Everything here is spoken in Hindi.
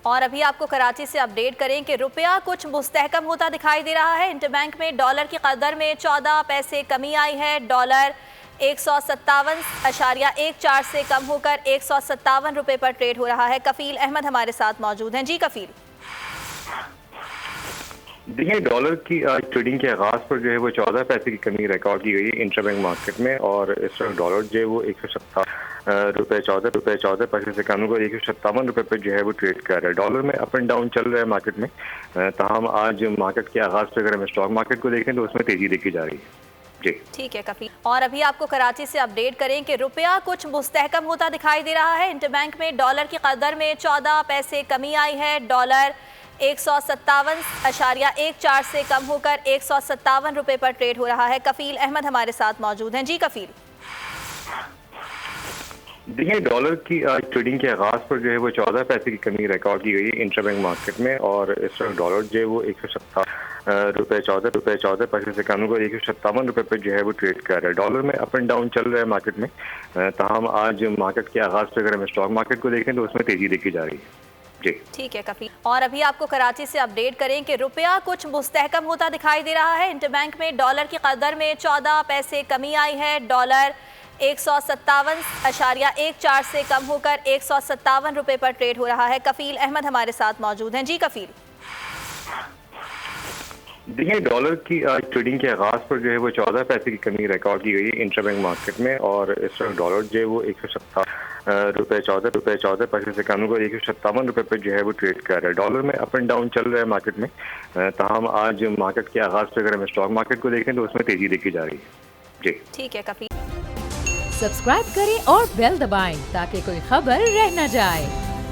और अभी आपको कराची से अपडेट करें कि रुपया कुछ मुस्तहकम होता दिखाई दे रहा है। इंटरबैंक में डॉलर की कदर में 14 पैसे कमी आई है। डॉलर 157.14 से कम होकर 157 रुपए पर ट्रेड हो रहा है। कफील अहमद हमारे साथ मौजूद हैं। जी कफील। देखिए, डॉलर की आज ट्रेडिंग के आगाज पर जो है वो 14 पैसे की कमी रिकॉर्ड की गई है इंटरबैंक मार्केट में, और इस वक्त डॉलर जो है वो 157 रुपए 14 पैसे से कम होकर 157 रुपए पर जो है वो ट्रेड कर रहा है। डॉलर में अप एंड डाउन चल रहा है मार्केट में, ताहम आज मार्केट के आगाज पर अगर हम स्टॉक मार्केट को देखें तो उसमें तेजी देखी जा रही है। ठीक है कफील। और अभी आपको कराची से अपडेट करें कि रुपया कुछ मुस्तहकम होता दिखाई दे रहा है। इंटरबैंक में डॉलर की कदर में 14 पैसे कमी आई है। डॉलर 157.14 से कम होकर 157 रुपए पर ट्रेड हो रहा है। कफील अहमद हमारे साथ मौजूद हैं। जी कफील। देखिए, डॉलर की आज ट्रेडिंग के आगाज पर जो है वो 14 पैसे की कमी रिकॉर्ड की गई है इंटरबैंक मार्केट में, और इस वक्त डॉलर जो है वो 157 रुपए 14 पैसे से कम होकर 157 रुपए पर जो है वो ट्रेड कर रहा है। डॉलर में अप एंड डाउन चल रहा है मार्केट में, ताहम आज मार्केट के आगाज पर अगर हम स्टॉक मार्केट को देखें तो उसमें तेजी देखी जा रही है। ठीक है कफील। और अभी आपको कराची से अपडेट करें कि रुपया कुछ मुस्तहकम होता दिखाई दे रहा है। इंटरबैंक में डॉलर की कदर में 14 पैसे कमी आई है। डॉलर 157.14 से कम होकर 157 रुपए पर ट्रेड हो रहा है। कफील अहमद हमारे साथ मौजूद हैं। जी कफील। देखिए, डॉलर की आज ट्रेडिंग के आगाज पर जो है वो 14 पैसे की कमी रिकॉर्ड की गई है इंटरबैंक मार्केट में, और इस वक्त डॉलर जो है वो 157 रुपए 14 पैसे से कम होकर 157 रुपए पर जो है वो ट्रेड कर रहा है। डॉलर में अप एंड डाउन चल रहा है मार्केट में, ताहम आज मार्केट के आगाज पर अगर हम स्टॉक मार्केट को देखें तो उसमें तेजी देखी जा रही है। ठीक है कफील। सब्सक्राइब करें और बेल दबाएं ताकि कोई खबर रह न जाए।